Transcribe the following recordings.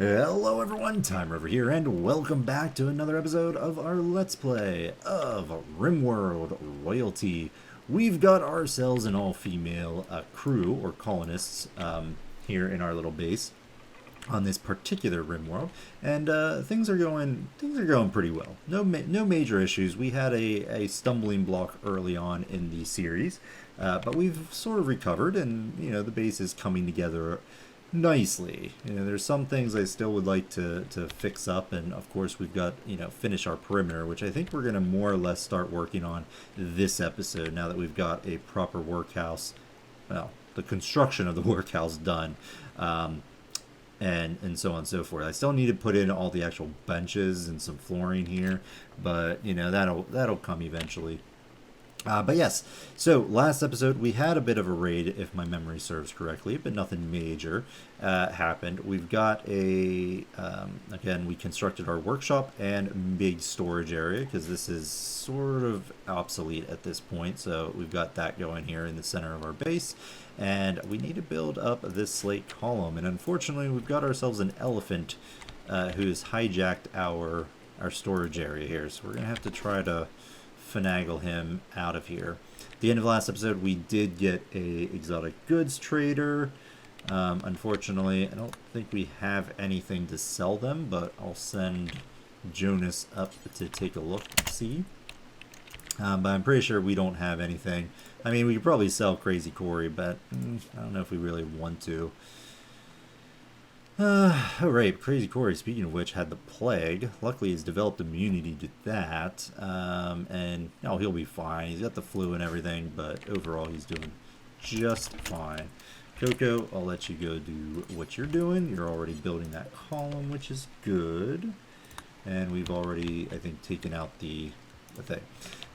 Hello everyone, Timer over here, and welcome back to another episode of our Let's Play of RimWorld Royalty. We've got ourselves an all-female crew, or colonists, here in our little base on this particular RimWorld, and things are going pretty well. No major issues. We had a stumbling block early on in the series, but we've sort of recovered, and the base is coming together nicely. There's some things I still would like to fix up, and of course we've got finish our perimeter, which I think we're going to more or less start working on this episode now that we've got a proper workhouse, well, the construction of the workhouse done, and so on and so forth. I still need to put in all the actual benches and some flooring here, but that'll come eventually. But yes, so last episode we had a bit of a raid, if my memory serves correctly, but nothing major happened. We've got again, we constructed our workshop and big storage area, because this is sort of obsolete at this point. So we've got that going here in the center of our base, and we need to build up this slate column. And unfortunately, we've got ourselves an elephant who's hijacked our storage area here. So we're going to have to try to finagle him out of here. At the end of last episode, we did get a exotic goods trader. Unfortunately, I don't think we have anything to sell them, but I'll send Jonas up to take a look and see. But I'm pretty sure we don't have anything. I mean, we could probably sell Crazy Corey, but I don't know if we really want to. Alright, Crazy Corey, speaking of which, had the plague. Luckily, he's developed immunity to that. And he'll be fine. He's got the flu and everything, but overall, he's doing just fine. Coco, I'll let you go do what you're doing. You're already building that column, which is good. And we've already, I think, taken out the thing.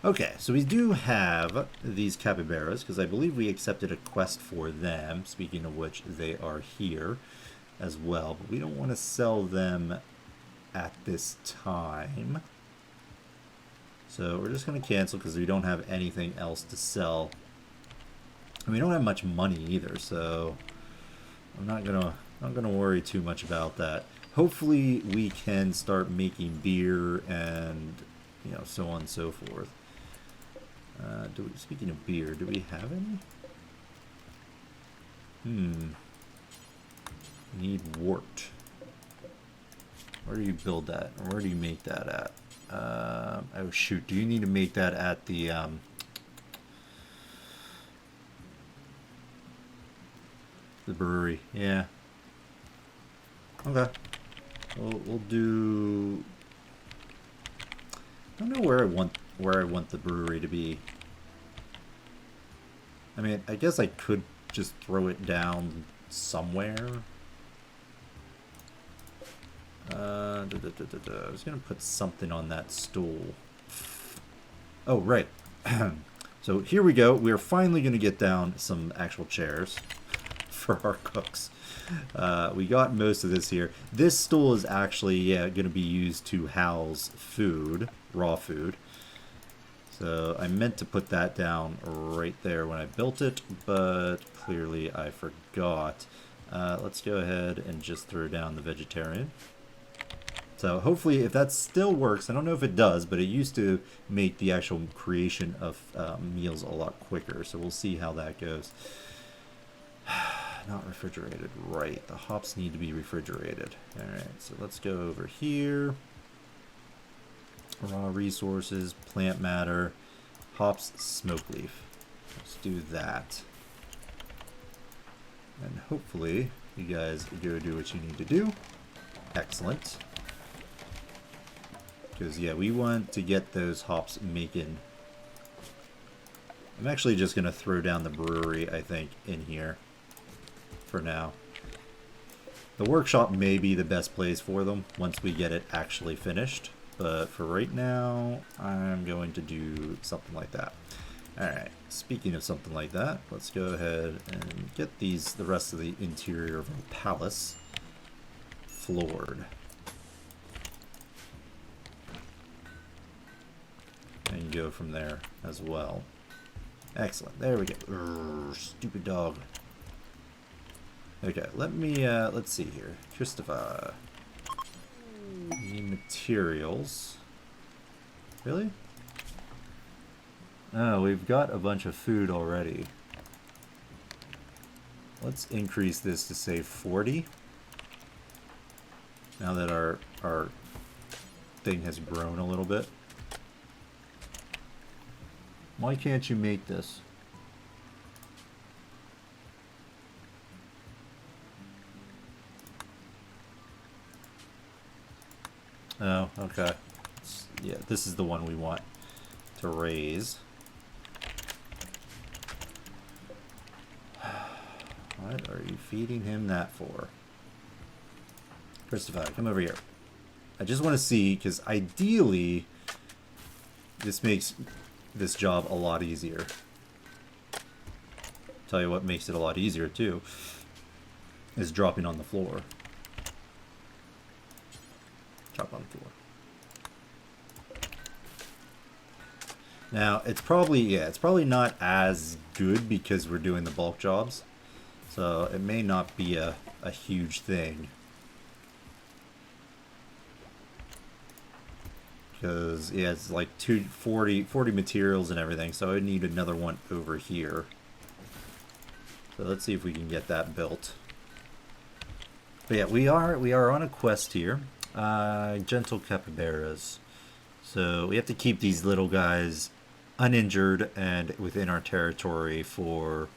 Okay, so we do have these capybaras, because I believe we accepted a quest for them. Speaking of which, they are here as well, but we don't want to sell them at this time, so we're just going to cancel because we don't have anything else to sell, and we don't have much money either, so I'm not gonna worry too much about that. Hopefully we can start making beer and so on and so forth. Speaking of beer, do we have any? Need wort. Where do you build that? Or where do you make that at? Oh shoot, do you need to make that at the brewery? Yeah. Okay. We'll do. I don't know where I want the brewery to be. I mean, I guess I could just throw it down somewhere. I was gonna put something on that stool. Oh, right. So here we go. We're finally gonna get down some actual chairs for our cooks. We got most of this here. This stool is actually gonna be used to house food, raw food. So I meant to put that down right there when I built it, but clearly I forgot. Let's go ahead and just throw down the vegetarian. So hopefully, if that still works, I don't know if it does, but it used to make the actual creation of meals a lot quicker. So we'll see how that goes. Not refrigerated, right. The hops need to be refrigerated. Alright, so let's go over here. Raw resources, plant matter, hops, smoke leaf. Let's do that. And hopefully, you guys go do what you need to do. Excellent. Because, yeah, we want to get those hops making. I'm actually just going to throw down the brewery, I think, in here for now. The workshop may be the best place for them once we get it actually finished. But for right now, I'm going to do something like that. Alright, speaking of something like that, let's go ahead and get the rest of the interior of our palace floored. And go from there as well. Excellent. There we go. Urgh, stupid dog. Okay, let's see here. Christopher. Need materials. Really? Oh, we've got a bunch of food already. Let's increase this to say 40. Now that our thing has grown a little bit. Why can't you make this? Oh, okay. Yeah, this is the one we want to raise. What are you feeding him that for? Christopher, come over here. I just want to see, because ideally, this makes this job a lot easier. Tell you what makes it a lot easier, too, is dropping on the floor. Drop on the floor. Now, it's probably not as good because we're doing the bulk jobs. So it may not be a huge thing. Because, yeah, it's like 40 materials and everything, so I need another one over here. So let's see if we can get that built. But yeah, we are on a quest here. Gentle capybaras. So we have to keep these little guys uninjured and within our territory for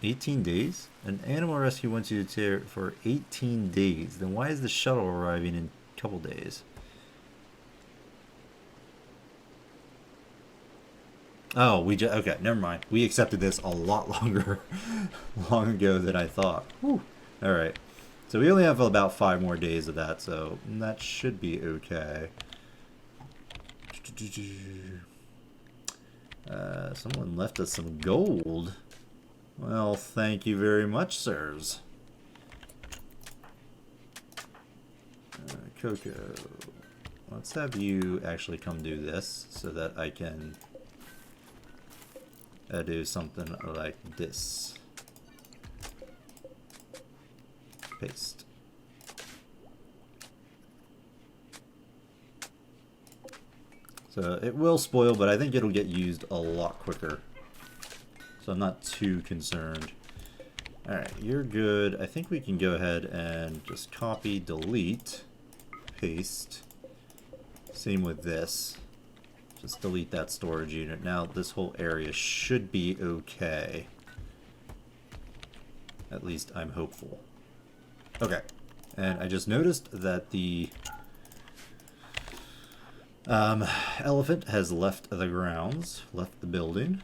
18 days? An animal rescue wants you to for 18 days. Then why is the shuttle arriving in a couple days? Oh, okay, never mind. We accepted this a lot long ago than I thought. Whew. All right. So we only have about 5 more days of that, so that should be okay. Someone left us some gold. Well, thank you very much, sirs. Cocoa. Let's have you actually come do this so that I can do something like this. Paste. So it will spoil, but I think it'll get used a lot quicker. So I'm not too concerned. Alright, you're good. I think we can go ahead and just copy, delete, paste. Same with this. Just delete that storage unit. Now this whole area should be okay. At least I'm hopeful. Okay. And I just noticed that the elephant has left the grounds, left the building.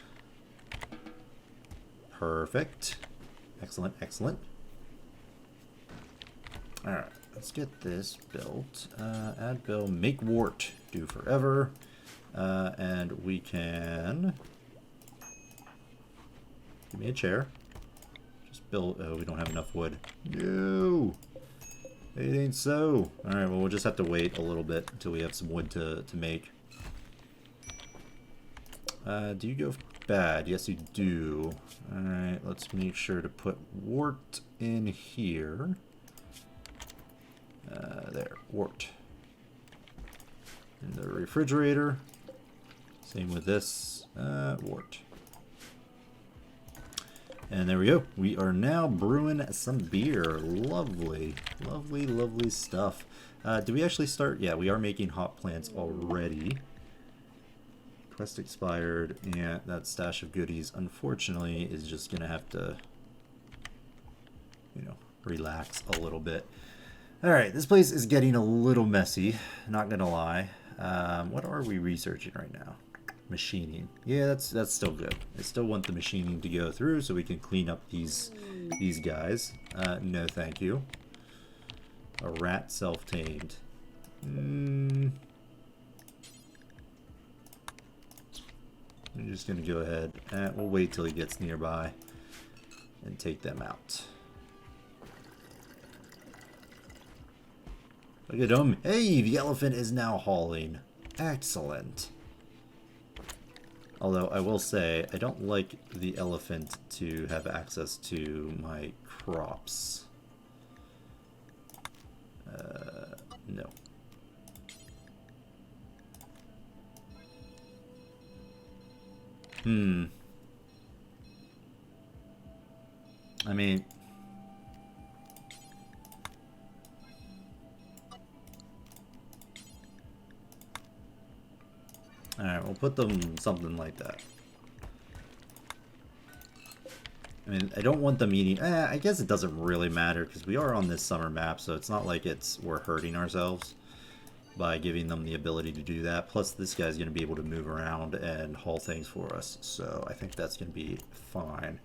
Perfect. Excellent, excellent. Alright, let's get this built. Add bill, make wart, do forever. And we can... Give me a chair. Just build... Oh, we don't have enough wood. No! It ain't so. Alright, well, we'll just have to wait a little bit until we have some wood to make. Do you go bad? Yes, you do. Alright, let's make sure to put wart in here. There, wart. In the refrigerator. Same with this, wart. And there we go. We are now brewing some beer. Lovely, lovely, lovely stuff. Do we actually start? Yeah, we are making hop plants already. Quest expired. Yeah, that stash of goodies, unfortunately, is just going to have to, you know, relax a little bit. Alright, this place is getting a little messy, not going to lie. What are we researching right now? Machining. Yeah, that's still good. I still want the machining to go through so we can clean up these guys. No, thank you. A rat self-tamed. I'm just gonna go ahead and we'll wait till he gets nearby and take them out. Look at him. Hey, the elephant is now hauling. Excellent. Although I will say, I don't like the elephant to have access to my crops. I mean, alright, we'll put them something like that. I mean, I don't want them eating... I guess it doesn't really matter, because we are on this summer map, so it's not like we're hurting ourselves by giving them the ability to do that. Plus, this guy's going to be able to move around and haul things for us, so I think that's going to be fine.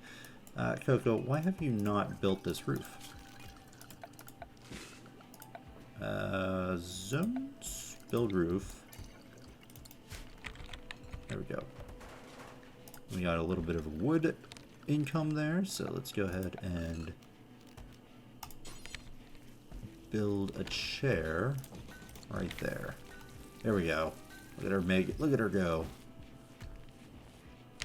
Coco, why have you not built this roof? Zones? Build roof. There we go. We got a little bit of wood income there, so let's go ahead and build a chair right there. There we go. Look at her look at her go.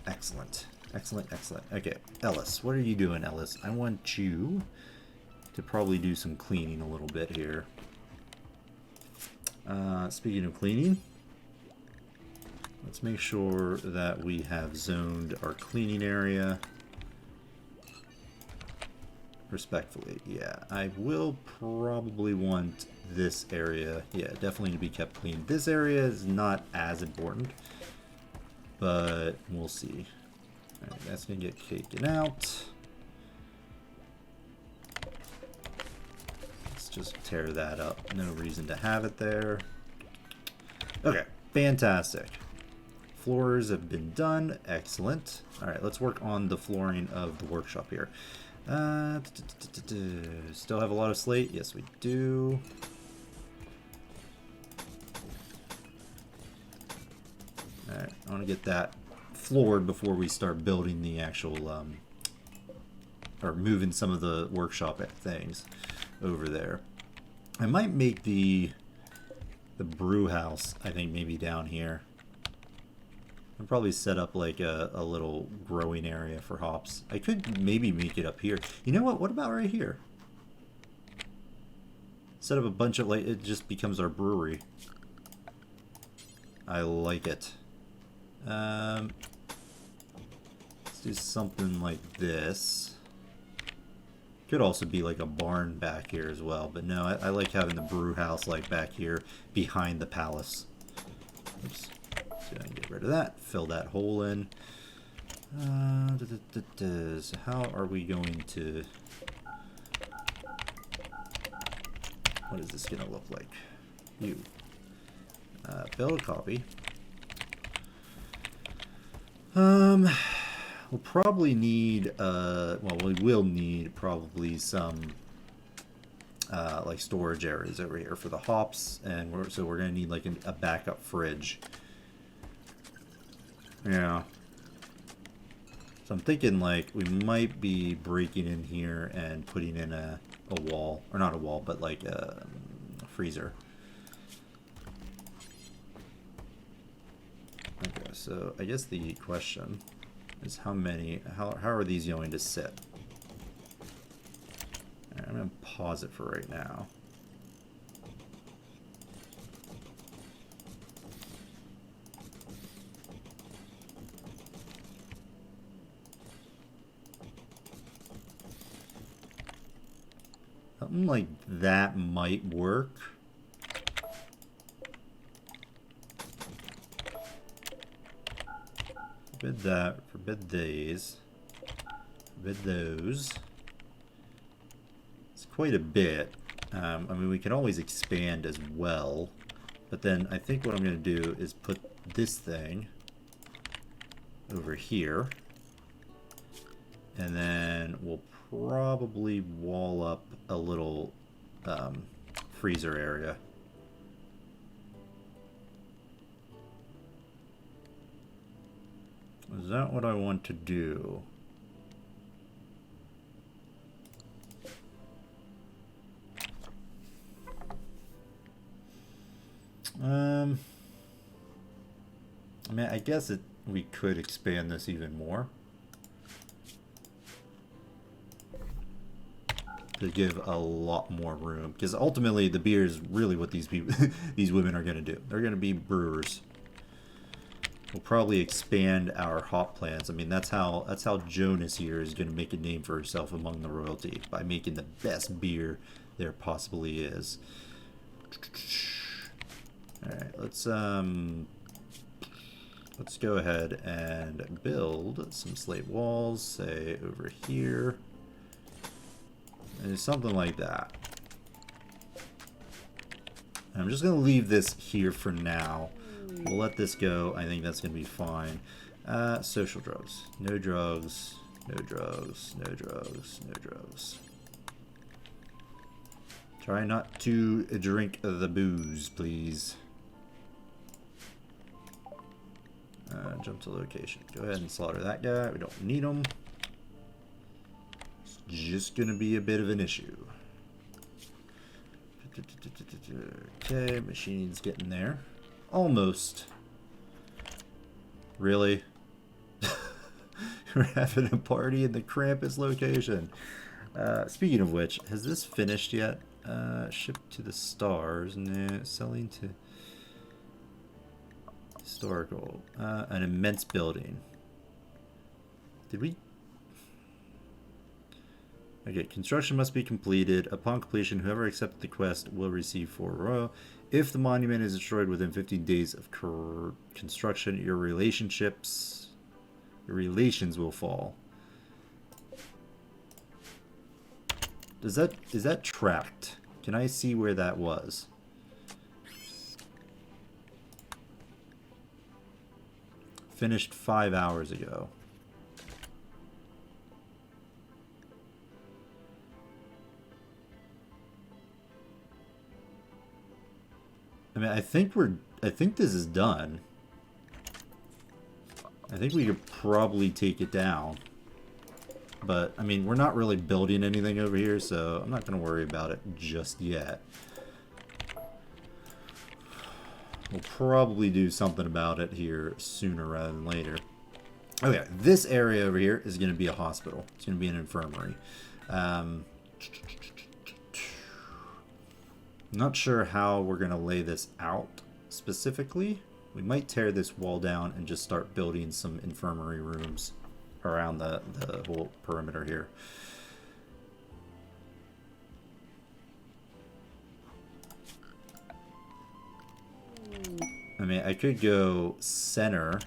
Excellent. Excellent, excellent. Okay, Ellis, what are you doing, Ellis? I want you to probably do some cleaning a little bit here. Speaking of cleaning, let's make sure that we have zoned our cleaning area. Respectfully, yeah. I will probably want this area, yeah, definitely to be kept clean. This area is not as important, but we'll see. Alright, that's gonna get taken out. Let's just tear that up. No reason to have it there. Okay, fantastic. Floors have been done. Excellent. Alright, let's work on the flooring of the workshop here. Still have a lot of slate? Yes, we do. Alright, I want to get that floored before we start building the actual, or moving some of the workshop things over there. I might make the brew house, I think, maybe down here. I'll probably set up like a little growing area for hops. I could maybe make it up here. You know what? What about right here? Set up a bunch of, like, it just becomes our brewery. I like it. Let's do something like this. Could also be like a barn back here as well, but no, I like having the brew house like back here behind the palace. Oops. So I can get rid of that, fill that hole in. So how are we going to... What is this going to look like? You. Build a copy. We'll probably need, well, we will need probably some, like storage areas over here for the hops, and so we're going to need like a backup fridge. Yeah. So I'm thinking like we might be breaking in here and putting in a wall, or not a wall, but like a freezer. Okay, so I guess the question is how are these going to sit? All right, I'm going to pause it for right now. Something like that might work. Forbid that, forbid these, forbid those. It's quite a bit. I mean, we can always expand as well, but then I think what I'm going to do is put this thing over here, and then we'll probably wall up a little freezer area. Is that what I want to do? I mean, I guess we could expand this even more to give a lot more room, because ultimately the beer is really what these people, these women are going to do. They're going to be brewers. We'll probably expand our hop plants. I mean, that's how Jonas here is going to make a name for herself among the royalty, by making the best beer there possibly is. All right, let's go ahead and build some slate walls, say over here, and something like that. And I'm just going to leave this here for now. We'll let this go. I think that's going to be fine. Social drugs. No drugs. No drugs. No drugs. No drugs. Try not to drink the booze, please. Jump to location. Go ahead and slaughter that guy. We don't need him. It's just going to be a bit of an issue. Okay, machine's getting there. Almost. Really? We're having a party in the Krampus location. Speaking of which, has this finished yet? Shipped to the stars. No, selling to historical. An immense building. Did we? Okay, construction must be completed. Upon completion, whoever accepted the quest will receive 4 royal. If the monument is destroyed within 15 days of construction, your relations will fall. Is that tracked? Can I see where that was? Finished 5 hours ago. I mean, I think this is done. I think we could probably take it down. But, I mean, we're not really building anything over here, so I'm not going to worry about it just yet. We'll probably do something about it here sooner rather than later. Okay, this area over here is going to be a hospital. It's going to be an infirmary. Not sure how we're going to lay this out specifically. We might tear this wall down and just start building some infirmary rooms around the whole perimeter here. I mean, I could go center.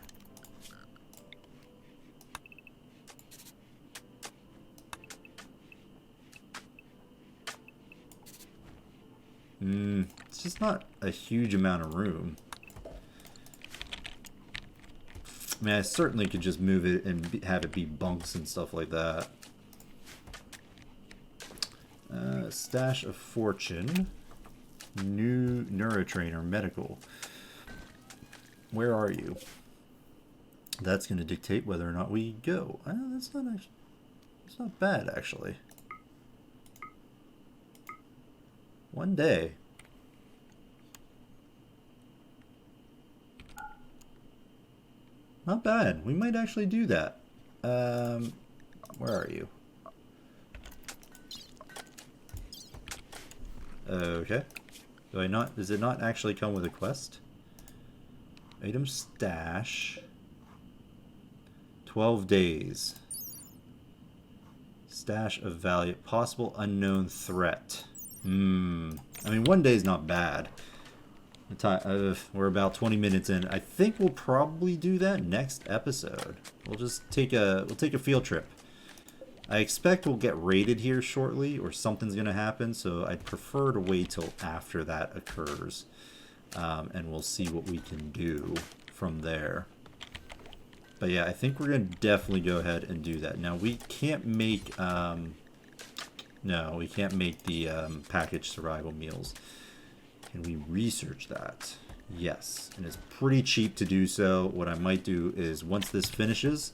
It's just not a huge amount of room. I mean, I certainly could just move it and have it be bunks and stuff like that. Stash of fortune. New neurotrainer medical. Where are you? That's going to dictate whether or not we go. That's not actually, it's not bad actually. One day. Not bad. We might actually do that. Where are you? Okay. Do I not? Does it not actually come with a quest? Item stash. 12 days. Stash of value. Possible unknown threat. I mean, 1 day is not bad. We're about 20 minutes in. I think we'll probably do that next episode. We'll just take a field trip. I expect we'll get raided here shortly, or something's gonna happen. So I'd prefer to wait till after that occurs, and we'll see what we can do from there. But yeah, I think we're gonna definitely go ahead and do that. Now we can't make no, we can't make the packaged survival meals. Can we research that? Yes, and it's pretty cheap to do so. What I might do is once this finishes,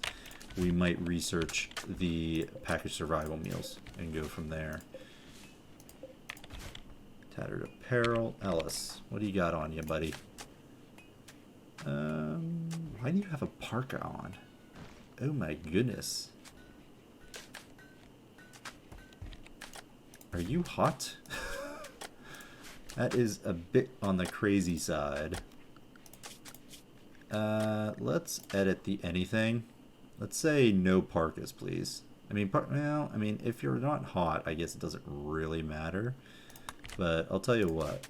we might research the packaged survival meals and go from there. Tattered apparel. Ellis, what do you got on you, buddy? Why do you have a parka on? Oh my goodness. Are you hot? That is a bit on the crazy side. Let's edit the anything. Let's say no parkas, please. I mean, well, I mean, if you're not hot, I guess it doesn't really matter. But I'll tell you what.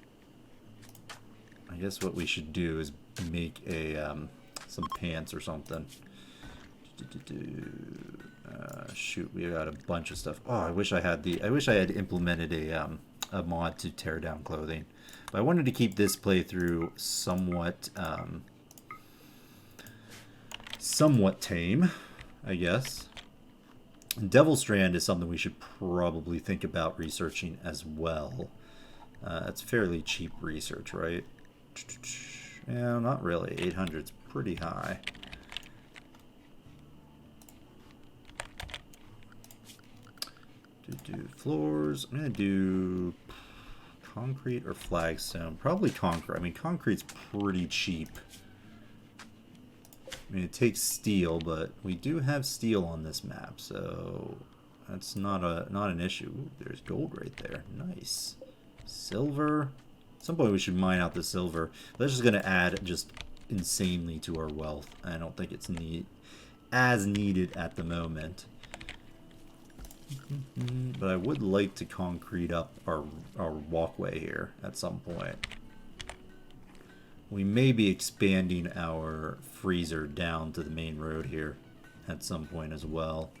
I guess what we should do is make a some pants or something. Shoot, we got a bunch of stuff. Oh, I wish I had implemented a mod to tear down clothing. But I wanted to keep this playthrough somewhat somewhat tame, I guess. Devil Strand is something we should probably think about researching as well. It's fairly cheap research, right? Yeah, not really. 800's pretty high. Do floors. I'm gonna do concrete or flagstone. Probably concrete. I mean, concrete's pretty cheap. I mean, it takes steel, but we do have steel on this map, so that's not an issue. Ooh, there's gold right there. Nice. Silver. At some point we should mine out the silver. That's just gonna add just insanely to our wealth. I don't think it's as needed at the moment. But I would like to concrete up our walkway here at some point. We may be expanding our freezer down to the main road here at some point as well.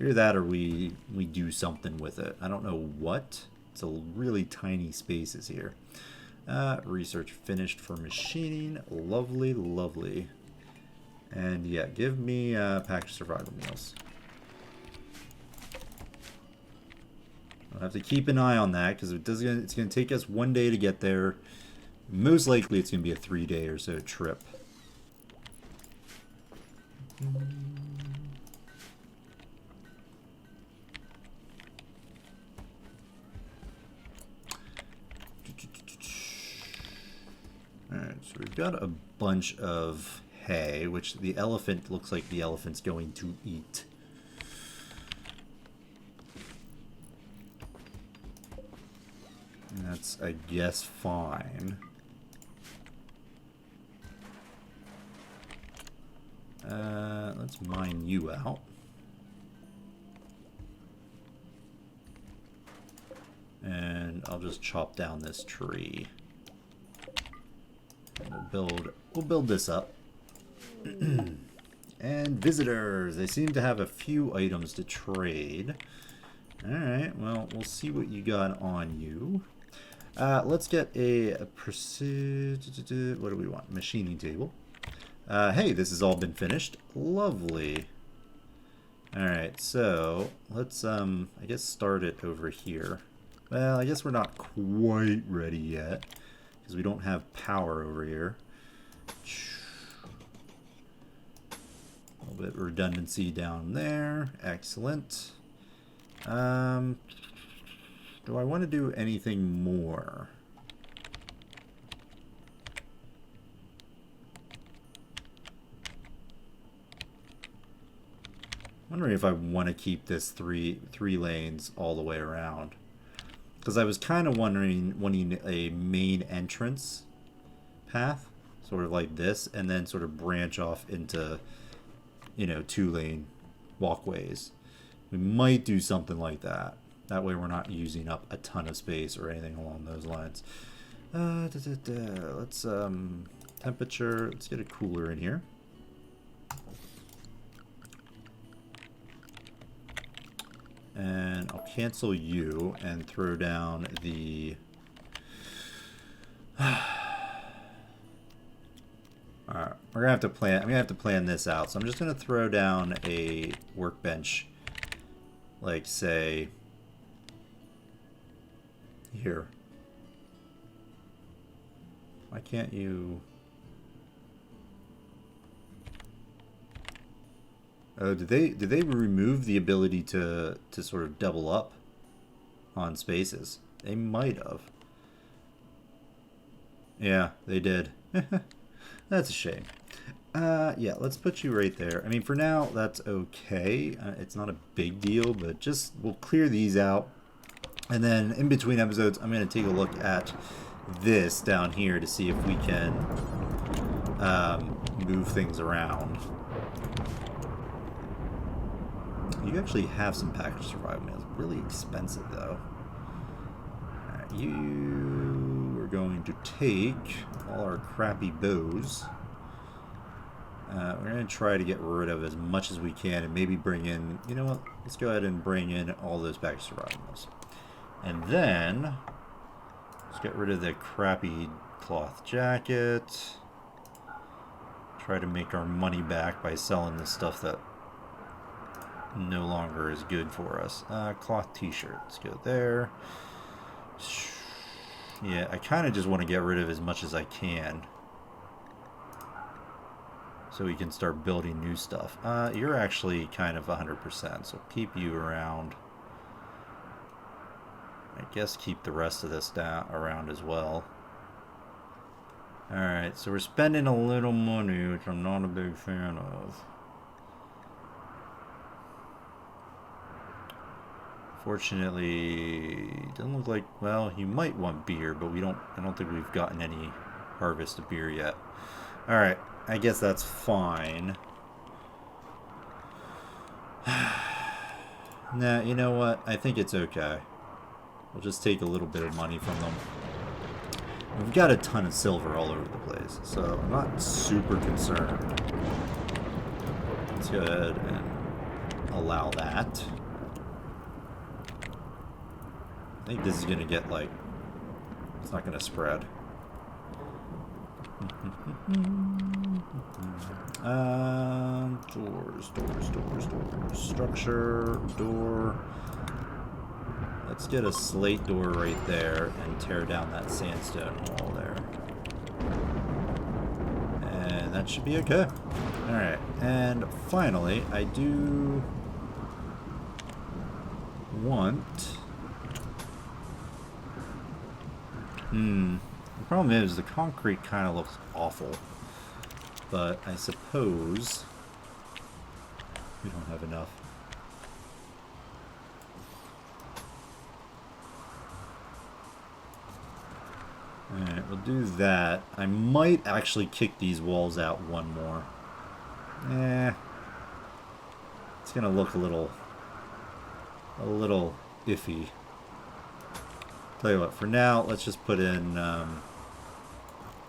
Either that or we do something with it. I don't know what. It's a really tiny spaces here. Research finished for machining. Lovely, lovely. And yeah, give me packaged survival meals. I'll have to keep an eye on that because it's going to take us one day to get there. Most likely it's going to be a 3-day or so trip. Alright, so we've got a bunch of hay, which the elephant looks like the elephant's going to eat. And that's, I guess, fine. Let's mine you out. And I'll just chop down this tree. And we'll build this up. And visitors, they seem to have a few items to trade. Alright, well, we'll see what you got on you. Let's get a what do we want? Machining table. Hey, this has all been finished. Lovely. Alright, so let's I guess start it over here. Well, I guess we're not quite ready yet because we don't have power over here. A little bit of redundancy down there. Excellent. Do I want to do anything more? I'm wondering if I want to keep this three lanes all the way around. Because I was kind of wanting a main entrance path, sort of like this, and then sort of branch off into, you know, 2-lane walkways. We might do something like that. That way we're not using up a ton of space or anything along those lines. Let's, temperature, let's get a cooler in here. And I'll cancel you and throw down the... Alright, we're gonna have to plan. I'm gonna have to plan this out. So I'm just gonna throw down a workbench, like say here. Why can't you? Oh, did they remove the ability to sort of double up on spaces? They might have. Yeah, they did. That's a shame. Yeah, let's put you right there. I mean, for now, that's okay. It's not a big deal, but just we'll clear these out. And then in between episodes, I'm going to take a look at this down here to see if we can move things around. You actually have some package survival meals. Really expensive though. Alright, you are going to take all our crappy bows. We're going to try to get rid of as much as we can and maybe bring in, you know what, let's go ahead and bring in all those package survival meals. And then, let's get rid of the crappy cloth jacket. Try to make our money back by selling the stuff that no longer is good for us. Cloth t-shirt, let's go there. Yeah, I kind of just want to get rid of as much as I can, so we can start building new stuff. You're actually kind of 100%, so keep you around. I guess keep the rest of this down around as well. Alright, so we're spending a little money, which I'm not a big fan of. Fortunately, doesn't look like, well, you might want beer, but I don't think we've gotten any harvest of beer yet. Alright, I guess that's fine. Nah, you know what? I think it's okay. We'll just take a little bit of money from them. We've got a ton of silver all over the place, so I'm not super concerned. Let's go ahead and allow that. I think this is going to get, like, it's not going to spread. Doors. Structure, door. Let's get a slate door right there and tear down that sandstone wall there. And that should be okay. Alright, and finally, I do want... The problem is the concrete kind of looks awful, but I suppose we don't have enough. Alright, we'll do that. I might actually kick these walls out one more. It's gonna look a little iffy. Tell you what, for now, let's just put in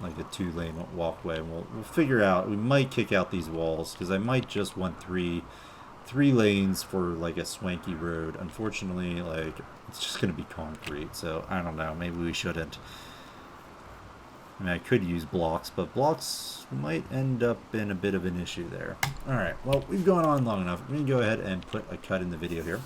like a 2-lane walkway, and we'll figure out. We might kick out these walls because I might just want three lanes for like a swanky road. Unfortunately, like, it's just gonna be concrete, so I don't know. Maybe we shouldn't. I mean, I could use blocks, but blocks might end up in a bit of an issue there. Alright, well, we've gone on long enough. I'm going to go ahead and put a cut in the video here.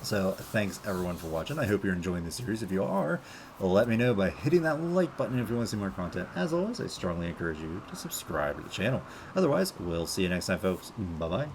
So, thanks everyone for watching. I hope you're enjoying this series. If you are, let me know by hitting that like button if you want to see more content. As always, I strongly encourage you to subscribe to the channel. Otherwise, we'll see you next time, folks. Bye-bye.